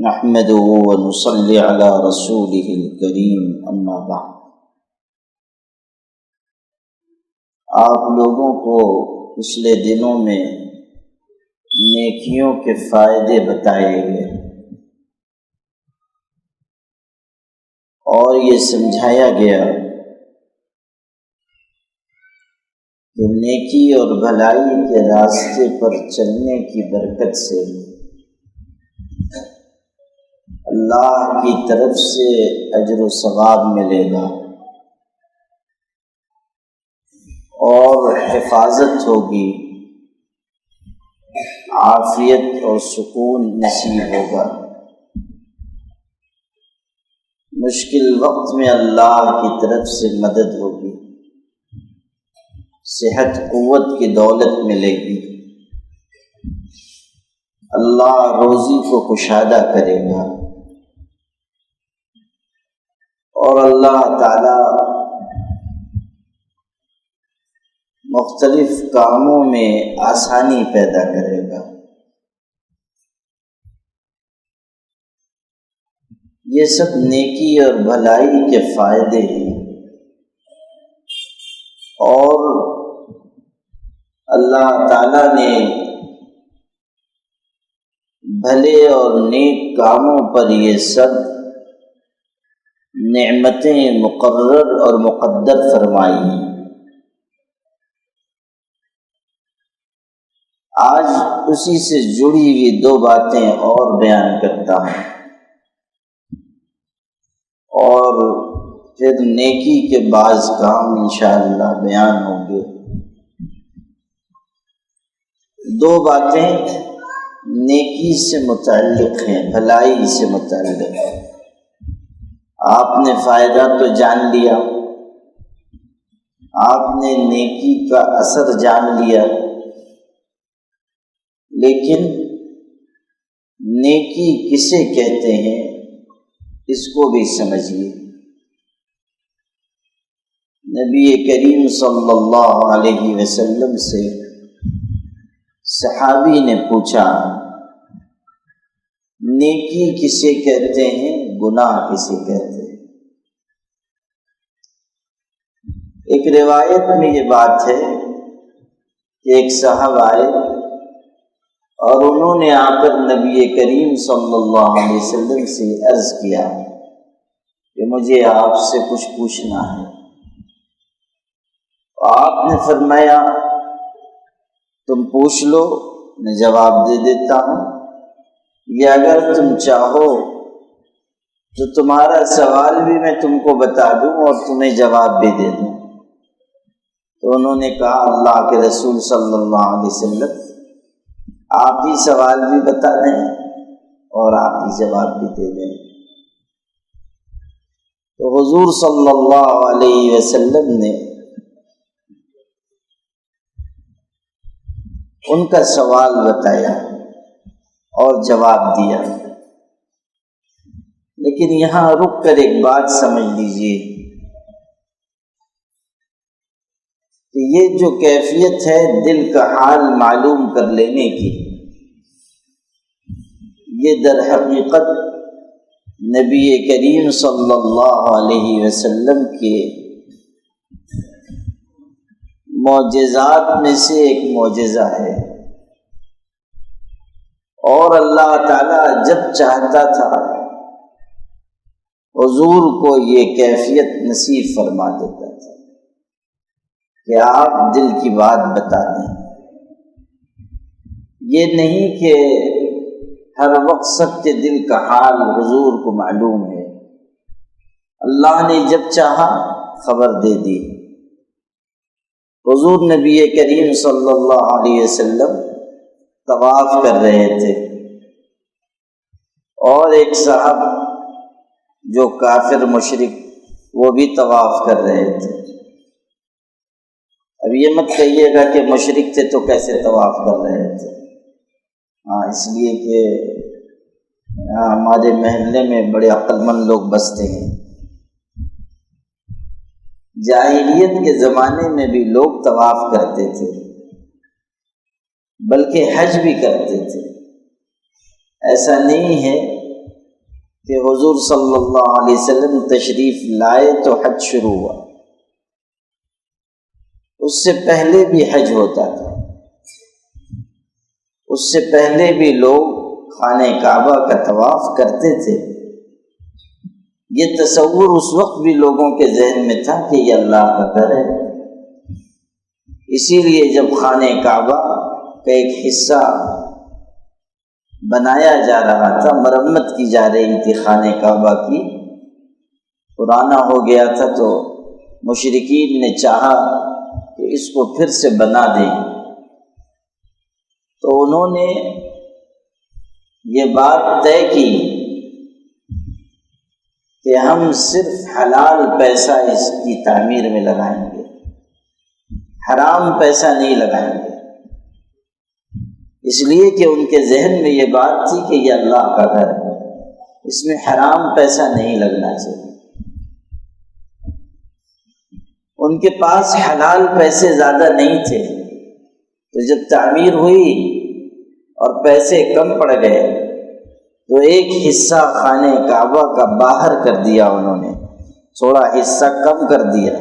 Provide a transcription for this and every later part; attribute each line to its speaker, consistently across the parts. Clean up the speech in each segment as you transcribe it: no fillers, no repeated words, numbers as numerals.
Speaker 1: نحمده ونصلي على رسوله الكريم اما بعد۔ آپ لوگوں کو پچھلے دنوں میں نیکیوں کے فائدے بتائے گئے اور یہ سمجھایا گیا کہ نیکی اور بھلائی کے راستے پر چلنے کی برکت سے اللہ کی طرف سے اجر و ثواب ملے گا اور حفاظت ہوگی، عافیت اور سکون نصیب ہوگا۔ مشکل وقت میں اللہ کی طرف سے مدد ہوگی، صحت قوت کی دولت ملے گی، اللہ روزی کو کشادہ کرے گا اور اللہ تعالی مختلف کاموں میں آسانی پیدا کرے گا۔ یہ سب نیکی اور بھلائی کے فائدے ہیں اور اللہ تعالی نے بھلے اور نیک کاموں پر یہ سب نعمتیں مقرر اور مقدر فرمائی ہیں۔ آج اسی سے جڑی ہوئی دو باتیں اور بیان کرتا ہوں اور پھر نیکی کے بعض کام انشاءاللہ بیان ہوں گے۔ دو باتیں نیکی سے متعلق ہیں، بھلائی سے متعلق ہیں۔ آپ نے فائدہ تو جان لیا، آپ نے نیکی کا اثر جان لیا، لیکن نیکی کسے کہتے ہیں اس کو بھی سمجھیے۔ نبی کریم صلی اللہ علیہ وسلم سے صحابی نے پوچھا، نیکی کسے کہتے ہیں، گناہ کسے کہتے ہیں؟ ایک روایت میں یہ بات ہے کہ ایک صاحب آئے اور انہوں نے آ کر نبی کریم صلی اللہ علیہ وسلم سے عرض کیا کہ مجھے آپ سے کچھ پوچھنا ہے۔ آپ نے فرمایا تم پوچھ لو، میں جواب دے دیتا ہوں، یا اگر تم چاہو تو تمہارا سوال بھی میں تم کو بتا دوں اور تمہیں جواب بھی دے دوں۔ تو انہوں نے کہا اللہ کے رسول صلی اللہ علیہ وسلم آپ ہی سوال بھی بتا دیں اور آپ ہی جواب بھی دے دیں۔ تو حضور صلی اللہ علیہ وسلم نے ان کا سوال بتایا اور جواب دیا، لیکن یہاں رک کر ایک بات سمجھ لیجیے کہ یہ جو کیفیت ہے دل کا حال معلوم کر لینے کی، یہ در حقیقت نبی کریم صلی اللہ علیہ وسلم کے معجزات میں سے ایک معجزہ ہے، اور اللہ تعالیٰ جب چاہتا تھا حضور کو یہ کیفیت نصیب فرما دیتا تھا کہ آپ دل کی بات بتا دیں۔ یہ نہیں کہ ہر وقت سب کے دل کا حال حضور کو معلوم ہے، اللہ نے جب چاہا خبر دے دی۔ حضور نبی کریم صلی اللہ علیہ وسلم طواف کر رہے تھے اور ایک صاحب جو کافر مشرک وہ بھی طواف کر رہے تھے۔ اب یہ مت کہیے گا کہ مشرک تھے تو کیسے طواف کر رہے تھے، اس لیے کہ ہمارے محلے میں بڑے عقل مند لوگ بستے ہیں۔ جاہلیت کے زمانے میں بھی لوگ طواف کرتے تھے، بلکہ حج بھی کرتے تھے۔ ایسا نہیں ہے کہ حضور صلی اللہ علیہ وسلم تشریف لائے تو حج شروع ہوا۔ اس سے پہلے بھی حج ہوتا تھا، اس سے پہلے بھی لوگ خانہ کعبہ کا طواف کرتے تھے۔ یہ تصور اس وقت بھی لوگوں کے ذہن میں تھا کہ یہ اللہ کا گھر ہے، اسی لیے جب خانہ کعبہ کا ایک حصہ بنایا جا رہا تھا، مرمت کی جا رہی تھی خانہ کعبہ کی، پرانا ہو گیا تھا، تو مشرکین نے چاہا کہ اس کو پھر سے بنا دیں، تو انہوں نے یہ بات طے کی کہ ہم صرف حلال پیسہ اس کی تعمیر میں لگائیں گے، حرام پیسہ نہیں لگائیں گے، اس لیے کہ ان کے ذہن میں یہ بات تھی کہ یہ اللہ کا گھر ہے، اس میں حرام پیسہ نہیں لگنا چاہیے۔ ان کے پاس حلال پیسے زیادہ نہیں تھے، تو جب تعمیر ہوئی اور پیسے کم پڑ گئے تو ایک حصہ خانہ کعبہ کا باہر کر دیا، انہوں نے تھوڑا حصہ کم کر دیا،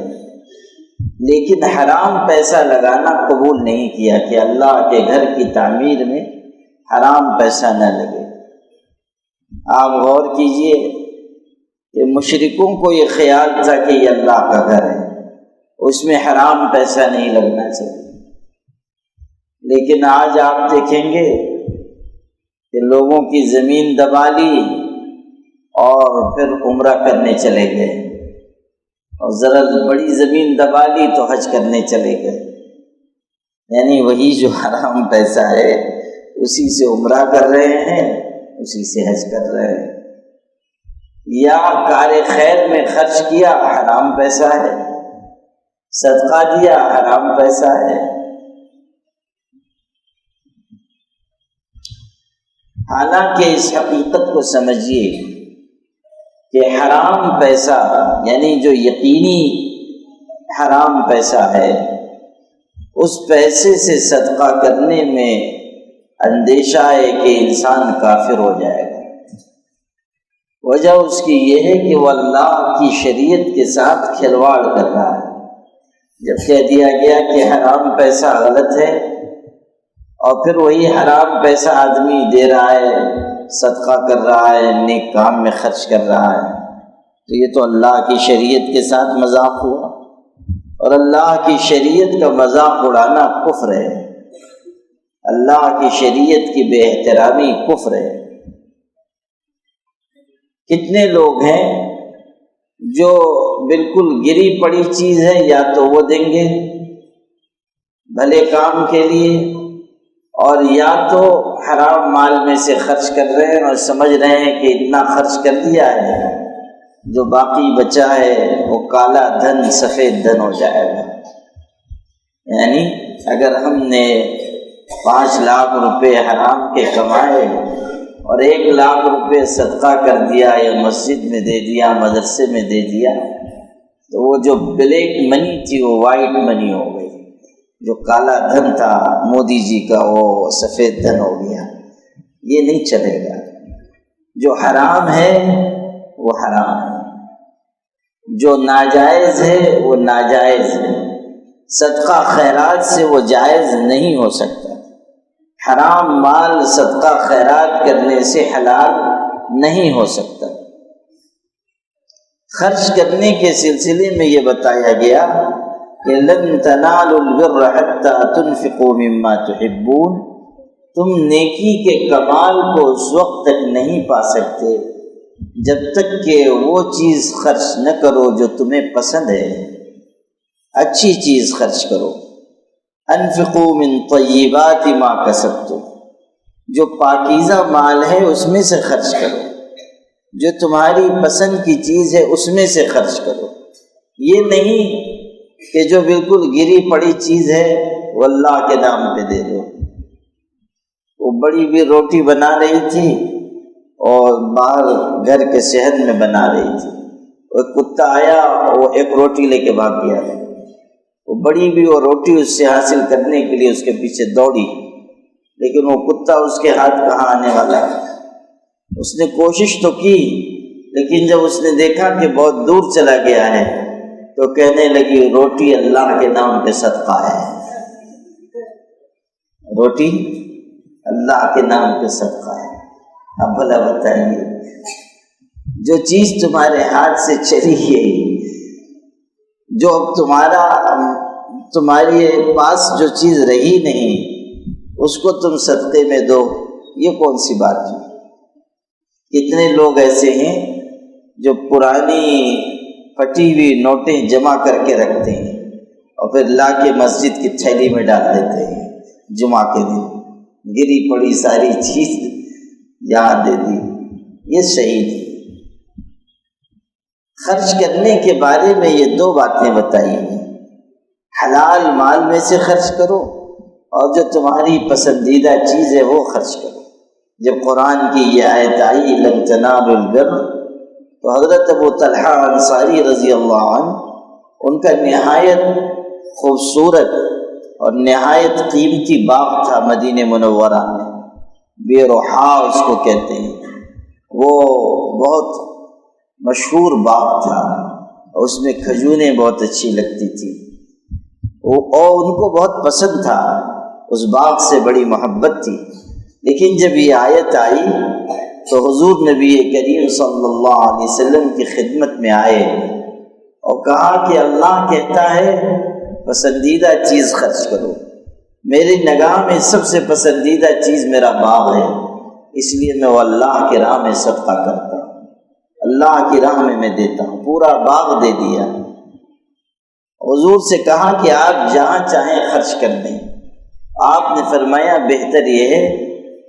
Speaker 1: لیکن حرام پیسہ لگانا قبول نہیں کیا کہ اللہ کے گھر کی تعمیر میں حرام پیسہ نہ لگے۔ آپ غور کیجئے کہ مشرکوں کو یہ خیال تھا کہ یہ اللہ کا گھر ہے، اس میں حرام پیسہ نہیں لگنا چاہیے، لیکن آج آپ دیکھیں گے کہ لوگوں کی زمین دبا لی اور پھر عمرہ کرنے چلے گئے، اور ذرا بڑی زمین دبا لی تو حج کرنے چلے گئے، یعنی وہی جو حرام پیسہ ہے اسی سے عمرہ کر رہے ہیں، اسی سے حج کر رہے ہیں، یا کار خیر میں خرچ کیا حرام پیسہ ہے، صدقہ دیا حرام پیسہ ہے۔ حالانکہ اس حقیقت کو سمجھیے کہ حرام پیسہ یعنی جو یقینی حرام پیسہ ہے، اس پیسے سے صدقہ کرنے میں اندیشہ ہے کہ انسان کافر ہو جائے گا۔ وجہ اس کی یہ ہے کہ وہ اللہ کی شریعت کے ساتھ کھلواڑ کر رہا ہے۔ جب کہہ دیا گیا کہ حرام پیسہ غلط ہے اور پھر وہی حرام پیسہ آدمی دے رہا ہے، صدقہ کر رہا ہے، نیک کام میں خرچ کر رہا ہے، تو یہ تو اللہ کی شریعت کے ساتھ مذاق ہوا، اور اللہ کی شریعت کا مذاق اڑانا کفر ہے، اللہ کی شریعت کی بے احترامی کفر ہے۔ کتنے لوگ ہیں جو بالکل گری پڑی چیز ہے یا تو وہ دیں گے بھلے کام کے لیے، اور یا تو حرام مال میں سے خرچ کر رہے ہیں اور سمجھ رہے ہیں کہ اتنا خرچ کر دیا ہے، جو باقی بچا ہے وہ کالا دھن سفید دھن ہو جائے گا۔ یعنی اگر ہم نے 5 لاکھ روپے حرام کے کمائے اور 1 لاکھ روپے صدقہ کر دیا یا مسجد میں دے دیا، مدرسے میں دے دیا، تو وہ جو بلیک منی تھی وہ وائٹ منی ہو گئی، جو کالا دھن تھا مودی جی کا وہ سفید دھن ہو گیا۔ یہ نہیں چلے گا، جو حرام ہے وہ حرام ہے، جو ناجائز ہے وہ ناجائز ہے، صدقہ خیرات سے وہ جائز نہیں ہو سکتا۔ حرام مال صدقہ خیرات کرنے سے حلال نہیں ہو سکتا۔ خرچ کرنے کے سلسلے میں یہ بتایا گیا کہ لن تنالوا البر حتى تنفقوا مما تحبون، تم نیکی کے کمال کو اس وقت تک نہیں پا سکتے جب تک کہ وہ چیز خرچ نہ کرو جو تمہیں پسند ہے۔ اچھی چیز خرچ کرو، انفقوا من طیبات ما کسبتم، جو پاکیزہ مال ہے اس میں سے خرچ کرو، جو تمہاری پسند کی چیز ہے اس میں سے خرچ کرو۔ یہ نہیں کہ جو بالکل گری پڑی چیز ہے وہ اللہ کے نام پہ دے دو۔ وہ بڑی بھی روٹی بنا رہی تھی اور باہر گھر کے صحن میں بنا رہی تھی، ایک کتا آیا وہ ایک روٹی لے کے بھاگ گیا، وہ بڑی بھی وہ روٹی اس سے حاصل کرنے کے لیے اس کے پیچھے دوڑی، لیکن وہ کتا اس کے ہاتھ کہاں آنے والا ہے۔ اس نے کوشش تو کی، لیکن جب اس نے دیکھا کہ بہت دور چلا گیا ہے تو کہنے لگی روٹی اللہ کے نام پہ صدقہ ہے، روٹی اللہ کے نام پہ صدقہ ہے۔ اب بھلا بتائیے، جو چیز تمہارے ہاتھ سے چلی گئی، جو اب تمہارے پاس جو چیز رہی نہیں، اس کو تم صدقے میں دو، یہ کون سی بات ہے؟ کتنے لوگ ایسے ہیں جو پرانی پھٹی ہوئی نوٹیں جمع کر کے رکھتے ہیں اور پھر لا کے مسجد کی تھیلی میں ڈال دیتے ہیں، جمعہ کے دن گری پڑی ساری چیز یہاں دے دی، یہ صحیح نہیں۔ خرچ کرنے کے بارے میں یہ دو باتیں بتائی ہیں، حلال مال میں سے خرچ کرو اور جو تمہاری پسندیدہ چیز ہے وہ خرچ کرو۔ جب قرآن کی یہ آیت آئی لن تنالوا البر، تو حضرت ابو طلحہ انصاری رضی اللہ عنہ، ان کا نہایت خوبصورت اور نہایت قیمتی باغ تھا مدینہ منورہ میں، بے روحا اس کو کہتے ہیں، وہ بہت مشہور باغ تھا اور اس میں کھجوریں بہت اچھی لگتی تھی، اور ان کو بہت پسند تھا، اس باغ سے بڑی محبت تھی۔ لیکن جب یہ آیت آئی تو حضور نبی کریم صلی اللہ علیہ وسلم کی خدمت میں آئے اور کہا کہ اللہ کہتا ہے پسندیدہ چیز خرچ کرو، میری نگاہ میں سب سے پسندیدہ چیز میرا باغ ہے، اس لیے میں وہ اللہ کی راہ میں صدقہ کرتا ہوں، اللہ کی راہ میں دیتا ہوں، پورا باغ دے دیا۔ حضور سے کہا کہ آپ جہاں چاہیں خرچ کر دیں۔ آپ نے فرمایا بہتر یہ ہے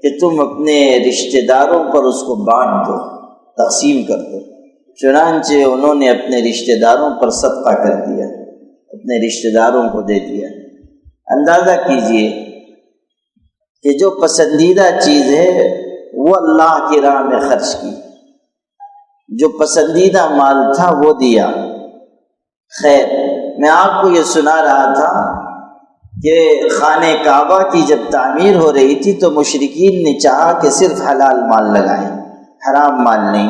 Speaker 1: کہ تم اپنے رشتہ داروں پر اس کو بانٹ دو، تقسیم کر دو۔ چنانچہ انہوں نے اپنے رشتہ داروں پر صدقہ کر دیا، اپنے رشتہ داروں کو دے دیا۔ اندازہ کیجئے کہ جو پسندیدہ چیز ہے وہ اللہ کی راہ میں خرچ کی، جو پسندیدہ مال تھا وہ دیا۔ خیر، میں آپ کو یہ سنا رہا تھا کہ خانہ کعبہ کی جب تعمیر ہو رہی تھی تو مشرکین نے چاہا کہ صرف حلال مال لگائیں، حرام مال نہیں،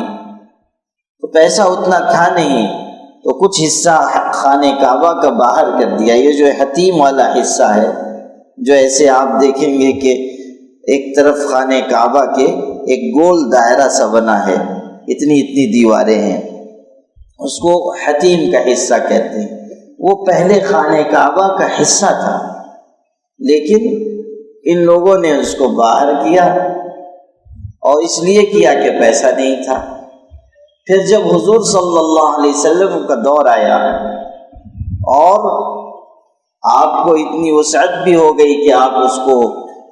Speaker 1: تو پیسہ اتنا تھا نہیں، تو کچھ حصہ خانہ کعبہ کا باہر کر دیا۔ یہ جو حتیم والا حصہ ہے، جو ایسے آپ دیکھیں گے کہ ایک طرف خانہ کعبہ کے ایک گول دائرہ سا بنا ہے، اتنی اتنی دیواریں ہیں، اس کو حتیم کا حصہ کہتے ہیں۔ وہ پہلے خانہ کعبہ کا حصہ تھا، لیکن ان لوگوں نے اس کو باہر کیا، اور اس لیے کیا کہ پیسہ نہیں تھا۔ پھر جب حضور صلی اللہ علیہ وسلم کا دور آیا اور آپ کو اتنی وسعت بھی ہو گئی کہ آپ اس کو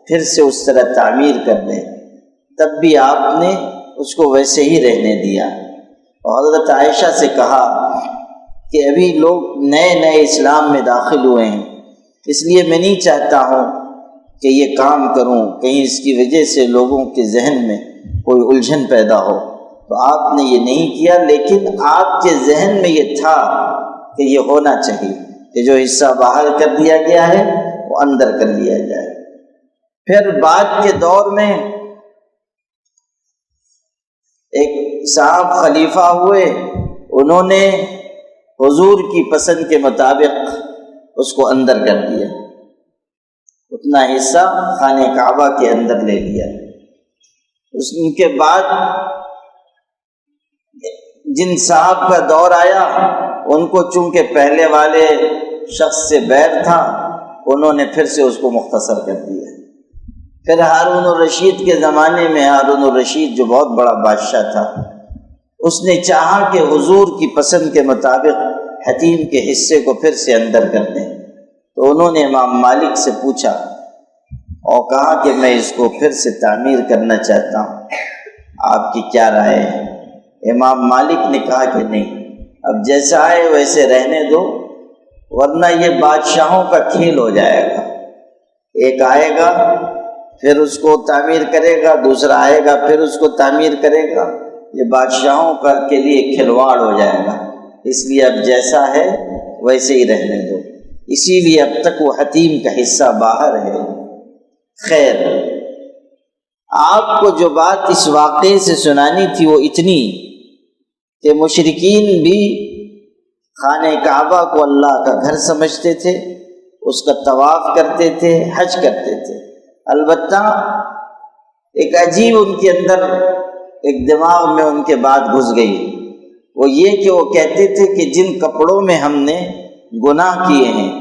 Speaker 1: پھر سے اس طرح تعمیر کر دیں، تب بھی آپ نے اس کو ویسے ہی رہنے دیا۔ اور حضرت عائشہ سے کہا کہ ابھی لوگ نئے نئے اسلام میں داخل ہوئے ہیں، اس لیے میں نہیں چاہتا ہوں کہ یہ کام کروں، کہیں اس کی وجہ سے لوگوں کے ذہن میں کوئی الجھن پیدا ہو، تو آپ نے یہ نہیں کیا، لیکن آپ کے ذہن میں یہ تھا کہ یہ ہونا چاہیے کہ جو حصہ باہر کر دیا گیا ہے وہ اندر کر لیا جائے۔ پھر بعد کے دور میں ایک صاحب خلیفہ ہوئے، انہوں نے حضور کی پسند کے مطابق اس کو اندر کر دیا، اتنا حصہ خانہ کعبہ کے اندر لے لیا۔ ان کے بعد جن صاحب کا دور آیا، ان کو چونکہ پہلے والے شخص سے بیر تھا، انہوں نے پھر سے اس کو مختصر کر دیا۔ پھر ہارون الرشید کے زمانے میں، ہارون الرشید جو بہت بڑا بادشاہ تھا، اس نے چاہا کہ حضور کی پسند کے مطابق حتیم کے حصے کو پھر سے اندر کر دیں، تو انہوں نے امام مالک سے پوچھا اور کہا کہ میں اس کو پھر سے تعمیر کرنا چاہتا ہوں، آپ کی کیا رائے ہے؟ امام مالک نے کہا کہ نہیں، اب جیسا ہے ویسے رہنے دو، ورنہ یہ بادشاہوں کا کھیل ہو جائے گا، ایک آئے گا پھر اس کو تعمیر کرے گا، دوسرا آئے گا پھر اس کو تعمیر کرے گا، یہ بادشاہوں کا کے لیے کھلواڑ ہو جائے گا، اس لیے اب جیسا ہے ویسے ہی رہنے دو۔ اسی لیے اب تک وہ حتیم کا حصہ باہر ہے۔ خیر، آپ کو جو بات اس واقعے سے سنانی تھی وہ اتنی کہ مشرکین بھی خانہ کعبہ کو اللہ کا گھر سمجھتے تھے، اس کا طواف کرتے تھے، حج کرتے تھے۔ البتہ ایک عجیب ان کے اندر ایک دماغ میں ان کے بات گھس گئی، وہ یہ کہ وہ کہتے تھے کہ جن کپڑوں میں ہم نے گناہ کیے ہیں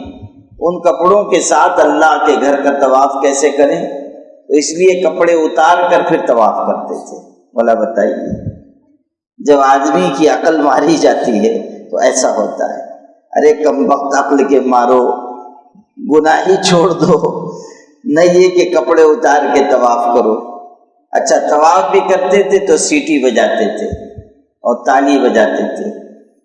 Speaker 1: ان کپڑوں کے ساتھ اللہ کے گھر کا طواف کیسے کریں، تو اس لیے کپڑے اتار کر پھر طواف کرتے تھے۔ بولا بتائیے، جب آدمی کی عقل ماری جاتی ہے تو ایسا ہوتا ہے۔ ارے کم وقت عقل کے مارو، گناہ ہی چھوڑ دو، نہ یہ کہ کپڑے اتار کے طواف کرو۔ اچھا، طواف بھی کرتے تھے تو سیٹی بجاتے تھے اور تالی بجاتے تھے۔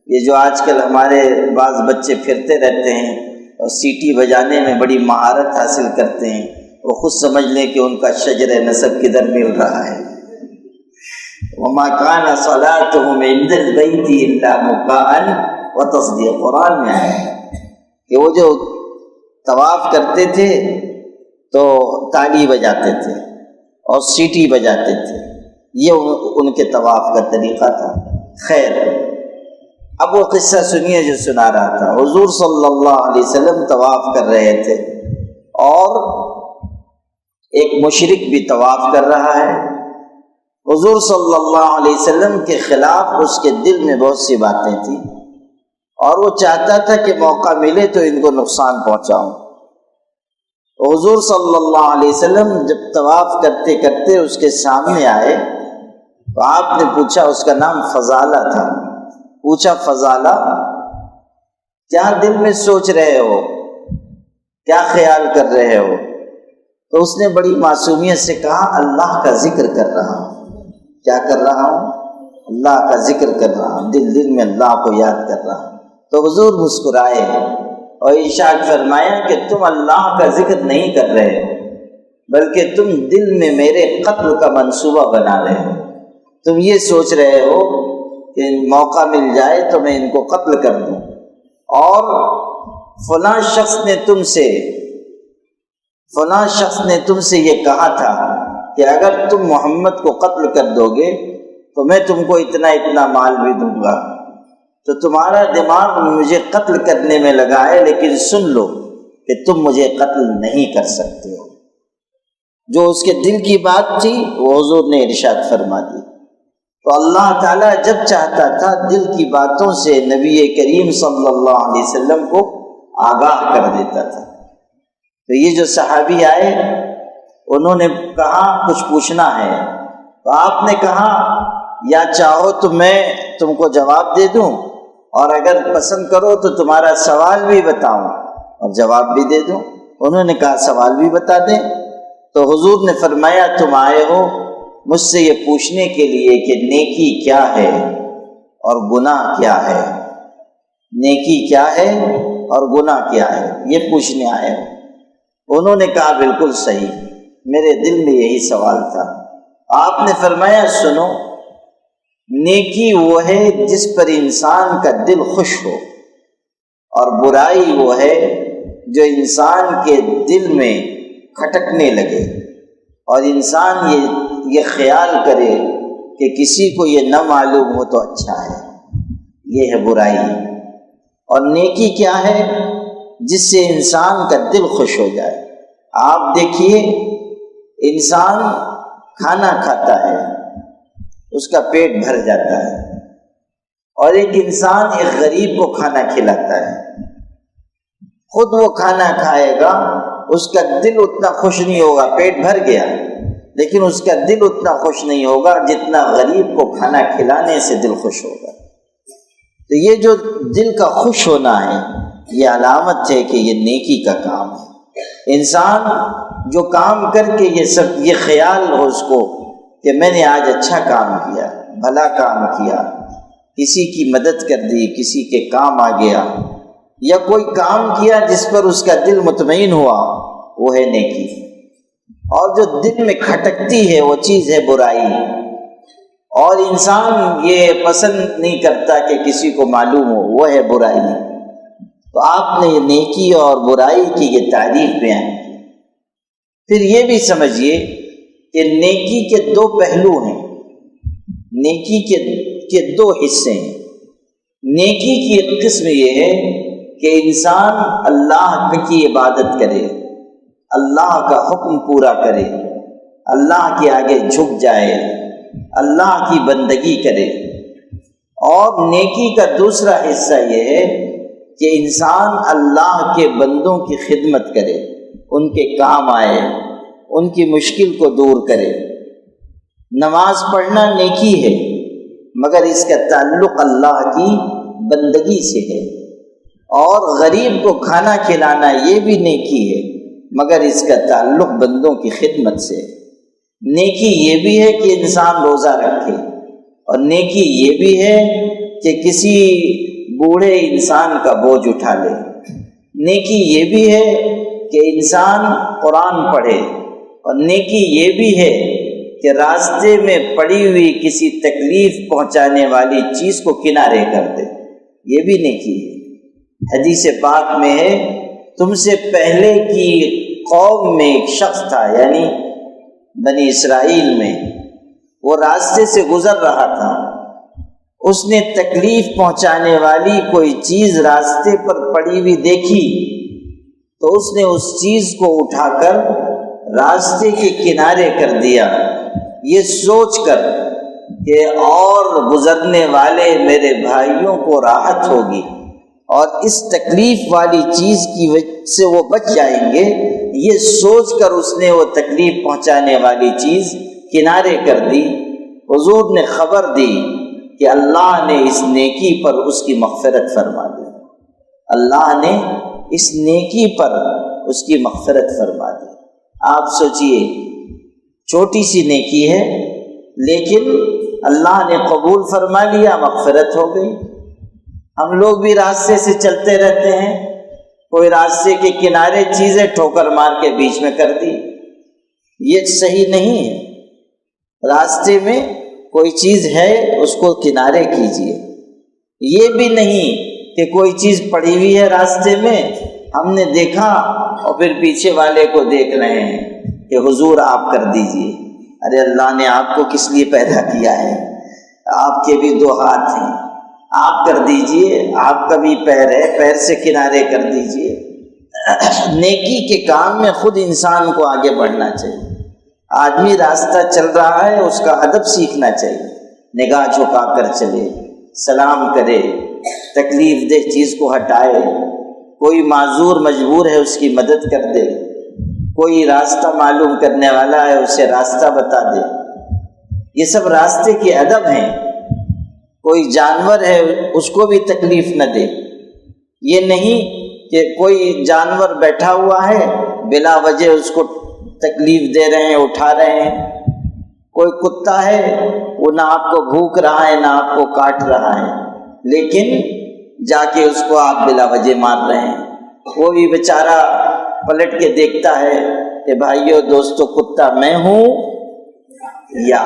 Speaker 1: یہ جو آج کل ہمارے بعض بچے پھرتے رہتے ہیں اور سیٹی بجانے میں بڑی مہارت حاصل کرتے ہیں، وہ خود سمجھ لیں کہ ان کا شجر نسب کدھر مل رہا ہے۔ وَمَا كَانَ صَلَاتُهُمْ عِندَ الْبَيْتِ إِلَّا مُكَاءً وَتَصْدِيَةً، قرآن میں ہے کہ وہ جو طواف کرتے تھے تو تالی بجاتے تھے اور سیٹی بجاتے تھے، یہ ان کے طواف کا طریقہ تھا۔ خیر، اب وہ قصہ سنیے جو سنا رہا تھا۔ حضور صلی اللہ علیہ وسلم طواف کر رہے تھے اور ایک مشرک بھی طواف کر رہا ہے۔ حضور صلی اللہ علیہ وسلم کے خلاف اس کے دل میں بہت سی باتیں تھیں اور وہ چاہتا تھا کہ موقع ملے تو ان کو نقصان پہنچاؤں۔ حضور صلی اللہ علیہ وسلم جب طواف کرتے کرتے اس کے سامنے آئے تو آپ نے پوچھا، اس کا نام فضالہ تھا، پوچھا فضالہ کیا دل میں سوچ رہے ہو، کیا خیال کر رہے ہو؟ تو اس نے بڑی معصومیت سے کہا، اللہ کا ذکر کر رہا ہوں۔ کیا کر رہا ہوں؟ اللہ کا ذکر کر رہا ہوں، دل میں اللہ کو یاد کر رہا ہوں۔ تو حضور مسکرائے اور ارشاد فرمایا کہ تم اللہ کا ذکر نہیں کر رہے ہو، بلکہ تم دل میں میرے قتل کا منصوبہ بنا رہے ہو۔ تم یہ سوچ رہے ہو کہ موقع مل جائے تو میں ان کو قتل کر دوں، اور فلاں شخص نے تم سے یہ کہا تھا کہ اگر تم محمد کو قتل کر دو گے تو میں تم کو اتنا مال بھی دوں گا۔ تو تمہارا دماغ مجھے قتل کرنے میں لگا ہے، لیکن سن لو کہ تم مجھے قتل نہیں کر سکتے ہو۔ جو اس کے دل کی بات تھی وہ حضور نے ارشاد فرما دی۔ تو اللہ تعالیٰ جب چاہتا تھا دل کی باتوں سے نبی کریم صلی اللہ علیہ وسلم کو آگاہ کر دیتا تھا۔ تو یہ جو صحابی آئے انہوں نے کہا کچھ پوچھنا ہے، تو آپ نے کہا یا چاہو تو میں تم کو جواب دے دوں، اور اگر پسند کرو تو تمہارا سوال بھی بتاؤں اور جواب بھی دے دوں۔ انہوں نے کہا سوال بھی بتا دیں۔ تو حضور نے فرمایا تم آئے ہو مجھ سے یہ پوچھنے کے لیے کہ نیکی کیا ہے اور گناہ کیا ہے، نیکی کیا ہے اور گناہ کیا ہے، یہ پوچھنے آئے ہو۔ انہوں نے کہا بالکل صحیح، میرے دل میں یہی سوال تھا۔ آپ نے فرمایا سنو، نیکی وہ ہے جس پر انسان کا دل خوش ہو، اور برائی وہ ہے جو انسان کے دل میں کھٹکنے لگے اور انسان یہ خیال کرے کہ کسی کو یہ نہ معلوم ہو تو اچھا ہے، یہ ہے برائی۔ اور نیکی کیا ہے؟ جس سے انسان کا دل خوش ہو جائے۔ آپ دیکھیے، انسان کھانا کھاتا ہے اس کا پیٹ بھر جاتا ہے، اور ایک انسان ایک غریب کو کھانا کھلاتا ہے، خود وہ کھانا کھائے گا اس کا دل اتنا خوش نہیں ہوگا، پیٹ بھر گیا لیکن اس کا دل اتنا خوش نہیں ہوگا جتنا غریب کو کھانا کھلانے سے دل خوش ہوگا۔ تو یہ جو دل کا خوش ہونا ہے یہ علامت ہے کہ یہ نیکی کا کام ہے۔ انسان جو کام کر کے یہ خیال ہو اس کو کہ میں نے آج اچھا کام کیا، بھلا کام کیا، کسی کی مدد کر دی، کسی کے کام آ گیا، یا کوئی کام کیا جس پر اس کا دل مطمئن ہوا، وہ ہے نیکی۔ اور جو دل میں کھٹکتی ہے وہ چیز ہے برائی، اور انسان یہ پسند نہیں کرتا کہ کسی کو معلوم ہو، وہ ہے برائی۔ تو آپ نے یہ نیکی اور برائی کی یہ تعریف بیان کی۔ پھر یہ بھی سمجھیے کہ نیکی کے دو پہلو ہیں، نیکی کے دو حصے ہیں۔ نیکی کی ایک قسم یہ ہے کہ انسان اللہ کی عبادت کرے، اللہ کا حکم پورا کرے، اللہ کے آگے جھک جائے، اللہ کی بندگی کرے۔ اور نیکی کا دوسرا حصہ یہ ہے کہ انسان اللہ کے بندوں کی خدمت کرے، ان کے کام آئے، ان کی مشکل کو دور کرے۔ نماز پڑھنا نیکی ہے، مگر اس کا تعلق اللہ کی بندگی سے ہے۔ اور غریب کو کھانا کھلانا یہ بھی نیکی ہے، مگر اس کا تعلق بندوں کی خدمت سے ہے۔ نیکی یہ بھی ہے کہ انسان روزہ رکھے، اور نیکی یہ بھی ہے کہ کسی بوڑھے انسان کا بوجھ اٹھا لے۔ نیکی یہ بھی ہے کہ انسان قرآن پڑھے، اور نیکی یہ بھی ہے کہ راستے میں پڑی ہوئی کسی تکلیف پہنچانے والی چیز کو کنارے کر دے، یہ بھی نیکی ہے۔ حدیث پاک میں ہے، تم سے پہلے کی قوم میں ایک شخص تھا، یعنی بنی اسرائیل میں، وہ راستے سے گزر رہا تھا، اس نے تکلیف پہنچانے والی کوئی چیز راستے پر پڑی ہوئی دیکھی تو اس نے اس چیز کو اٹھا کر راستے کے کنارے کر دیا، یہ سوچ کر کہ اور گزرنے والے میرے بھائیوں کو راحت ہوگی اور اس تکلیف والی چیز کی وجہ سے وہ بچ جائیں گے، یہ سوچ کر اس نے وہ تکلیف پہنچانے والی چیز کنارے کر دی۔ حضور نے خبر دی کہ اللہ نے اس نیکی پر اس کی مغفرت فرما دی، اللہ نے اس نیکی پر اس کی مغفرت فرما دی۔ آپ سوچئے، چھوٹی سی نیکی ہے لیکن اللہ نے قبول فرما لیا، مغفرت ہو گئی۔ ہم لوگ بھی راستے سے چلتے رہتے ہیں، کوئی راستے کے کنارے چیزیں ٹھوکر مار کے بیچ میں کر دی، یہ صحیح نہیں ہے۔ راستے میں کوئی چیز ہے اس کو کنارے کیجیے۔ یہ بھی نہیں کہ کوئی چیز پڑی ہوئی ہے راستے میں، ہم نے دیکھا اور پھر پیچھے والے کو دیکھ رہے ہیں کہ حضور آپ کر دیجئے۔ ارے اللہ نے آپ کو کس لیے پیدا کیا ہے؟ آپ کے بھی دو ہاتھ ہیں، آپ کر دیجئے، آپ کا بھی پیر ہے، پیر سے کنارے کر دیجئے۔ نیکی کے کام میں خود انسان کو آگے بڑھنا چاہیے۔ آدمی راستہ چل رہا ہے، اس کا ادب سیکھنا چاہیے، نگاہ جھکا کر چلے، سلام کرے، تکلیف دہ چیز کو ہٹائے، کوئی معذور مجبور ہے اس کی مدد کر دے، کوئی راستہ معلوم کرنے والا ہے اسے راستہ بتا دے۔ یہ سب راستے کے ادب ہیں۔ کوئی جانور ہے اس کو بھی تکلیف نہ دے، یہ نہیں کہ کوئی جانور بیٹھا ہوا ہے بلا وجہ اس کو تکلیف دے رہے ہیں، اٹھا رہے ہیں۔ کوئی کتا ہے وہ نہ آپ کو بھوک رہا ہے نہ آپ کو کاٹ رہا ہے، لیکن جا کے اس کو آپ بلا وجہ مار رہے ہیں۔ وہ بھی بیچارہ پلٹ کے دیکھتا ہے کہ بھائیو دوستو، کتا میں ہوں یا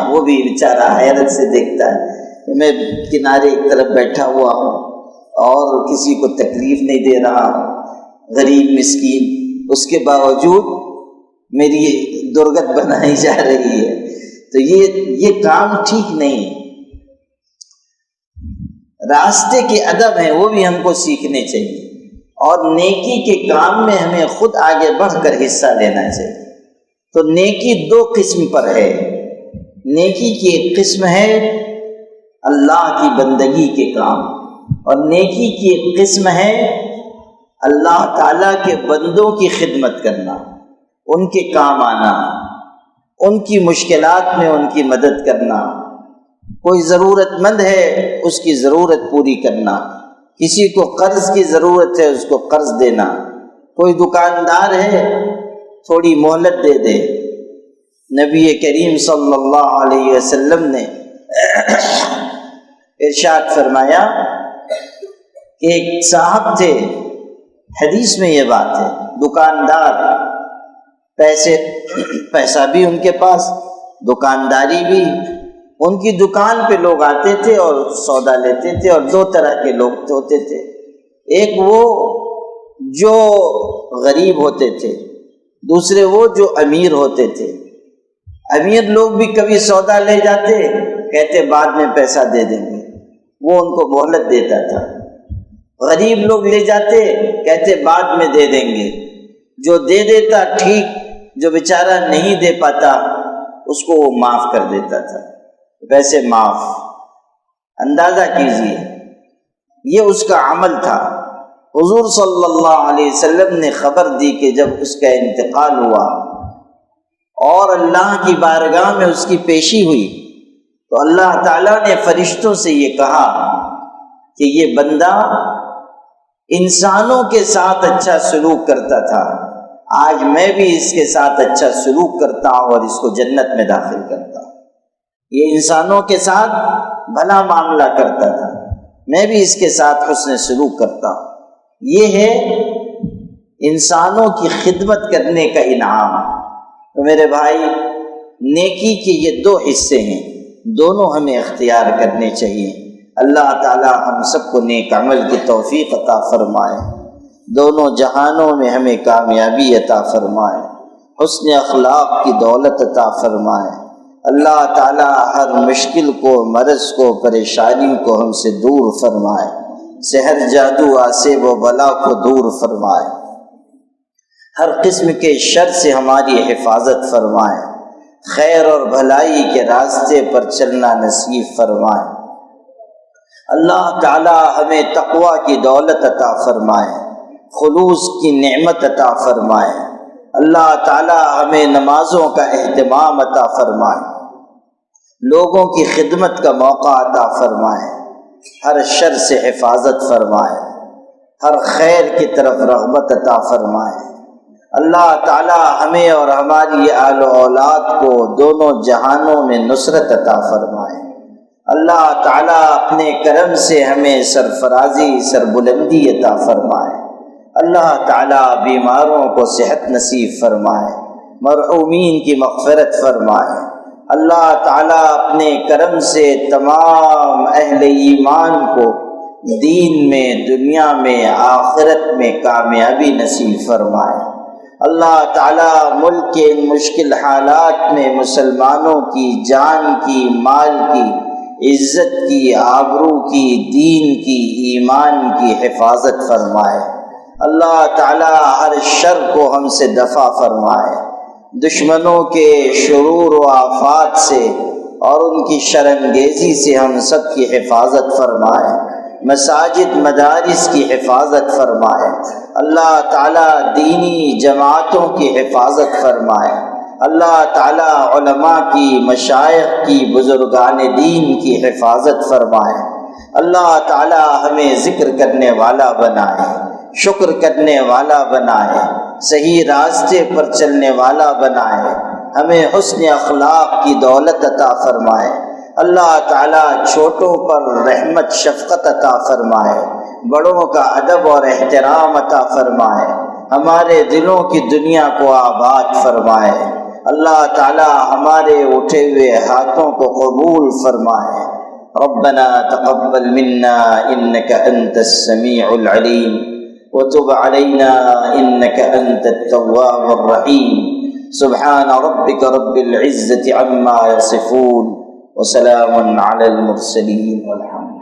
Speaker 1: وہ بھی بیچارہ حیرت سے دیکھتا ہے کہ میں کنارے ایک طرف بیٹھا ہوا ہوں اور کسی کو تکلیف نہیں دے رہا ہوں، غریب مسکین، اس کے باوجود میری درگت بنائی جا رہی ہے۔ تو یہ کام ٹھیک نہیں ہے۔ راستے کے ادب ہیں، وہ بھی ہم کو سیکھنے چاہیے، اور نیکی کے کام میں ہمیں خود آگے بڑھ کر حصہ لینا چاہیے۔ تو نیکی دو قسم پر ہے۔ نیکی کی ایک قسم ہے اللہ کی بندگی کے کام، اور نیکی کی ایک قسم ہے اللہ تعالیٰ کے بندوں کی خدمت کرنا، ان کے کام آنا، ان کی مشکلات میں ان کی مدد کرنا۔ کوئی ضرورت مند ہے اس کی ضرورت پوری کرنا، کسی کو قرض کی ضرورت ہے اس کو قرض دینا، کوئی دکاندار ہے تھوڑی مہلت دے دے۔ نبی کریم صلی اللہ علیہ وسلم نے ارشاد فرمایا کہ ایک صاحب تھے، حدیث میں یہ بات ہے، دکاندار، پیسہ بھی ان کے پاس، دکانداری بھی، ان کی دکان پہ لوگ آتے تھے اور سودا لیتے تھے، اور دو طرح کے لوگ ہوتے تھے۔ ایک وہ جو غریب ہوتے تھے، دوسرے وہ جو امیر ہوتے تھے۔ امیر لوگ بھی کبھی سودا لے جاتے، کہتے بعد میں پیسہ دے دیں گے، وہ ان کو مہلت دیتا تھا۔ غریب لوگ لے جاتے، کہتے بعد میں دے دیں گے، جو دے دیتا ٹھیک، جو بیچارہ نہیں دے پاتا اس کو وہ معاف کر دیتا تھا، ویسے معاف۔ اندازہ کیجیے، یہ اس کا عمل تھا۔ حضور صلی اللہ علیہ وسلم نے خبر دی کہ جب اس کا انتقال ہوا اور اللہ کی بارگاہ میں اس کی پیشی ہوئی تو اللہ تعالیٰ نے فرشتوں سے یہ کہا کہ یہ بندہ انسانوں کے ساتھ اچھا سلوک کرتا تھا، آج میں بھی اس کے ساتھ اچھا سلوک کرتا ہوں اور اس کو جنت میں داخل کرتا ہوں۔ یہ انسانوں کے ساتھ بھلا معاملہ کرتا تھا، میں بھی اس کے ساتھ حسن سلوک کرتا ہوں۔ یہ ہے انسانوں کی خدمت کرنے کا انعام۔ تو میرے بھائی، نیکی کے یہ دو حصے ہیں، دونوں ہمیں اختیار کرنے چاہیے۔ اللہ تعالی ہم سب کو نیک عمل کی توفیق عطا فرمائے، دونوں جہانوں میں ہمیں کامیابی عطا فرمائے، حسن اخلاق کی دولت عطا فرمائے۔ اللہ تعالی ہر مشکل کو، مرض کو، پریشانی کو ہم سے دور فرمائے، سحر، جادو، آسیب و بلا کو دور فرمائے، ہر قسم کے شر سے ہماری حفاظت فرمائے، خیر اور بھلائی کے راستے پر چلنا نصیب فرمائے۔ اللہ تعالی ہمیں تقوی کی دولت عطا فرمائے، خلوص کی نعمت عطا فرمائے۔ اللہ تعالی ہمیں نمازوں کا اہتمام عطا فرمائے، لوگوں کی خدمت کا موقع عطا فرمائے، ہر شر سے حفاظت فرمائے، ہر خیر کی طرف رغبت عطا فرمائے۔ اللہ تعالی ہمیں اور ہماری آل و اولاد کو دونوں جہانوں میں نصرت عطا فرمائے۔ اللہ تعالی اپنے کرم سے ہمیں سرفرازی، سربلندی عطا فرمائے۔ اللہ تعالی بیماروں کو صحت نصیب فرمائے، مرحومین کی مغفرت فرمائے۔ اللہ تعالیٰ اپنے کرم سے تمام اہل ایمان کو دین میں، دنیا میں، آخرت میں کامیابی نصیب فرمائے۔ اللہ تعالیٰ ملک کے ان مشکل حالات میں مسلمانوں کی جان کی، مال کی، عزت کی، آبرو کی، دین کی، ایمان کی حفاظت فرمائے۔ اللہ تعالیٰ ہر شر کو ہم سے دفع فرمائے، دشمنوں کے شرور و آفات سے اور ان کی شرانگیزی سے ہم سب کی حفاظت فرمائے، مساجد مدارس کی حفاظت فرمائے۔ اللہ تعالیٰ دینی جماعتوں کی حفاظت فرمائے۔ اللہ تعالیٰ علماء کی، مشائخ کی، بزرگان دین کی حفاظت فرمائے۔ اللہ تعالیٰ ہمیں ذکر کرنے والا بنائے، شکر کرنے والا بنائے، صحیح راستے پر چلنے والا بنائے، ہمیں حسن اخلاق کی دولت عطا فرمائے۔ اللہ تعالیٰ چھوٹوں پر رحمت، شفقت عطا فرمائے، بڑوں کا ادب اور احترام عطا فرمائے، ہمارے دلوں کی دنیا کو آباد فرمائے۔ اللہ تعالیٰ ہمارے اٹھے ہوئے ہاتھوں کو قبول فرمائے۔ ربنا تقبل منا انك انت السميع العليم وتب علينا انك انت التواب الرحيم۔ سبحان ربك رب العزة عما يصفون وسلام على المرسلين والحمد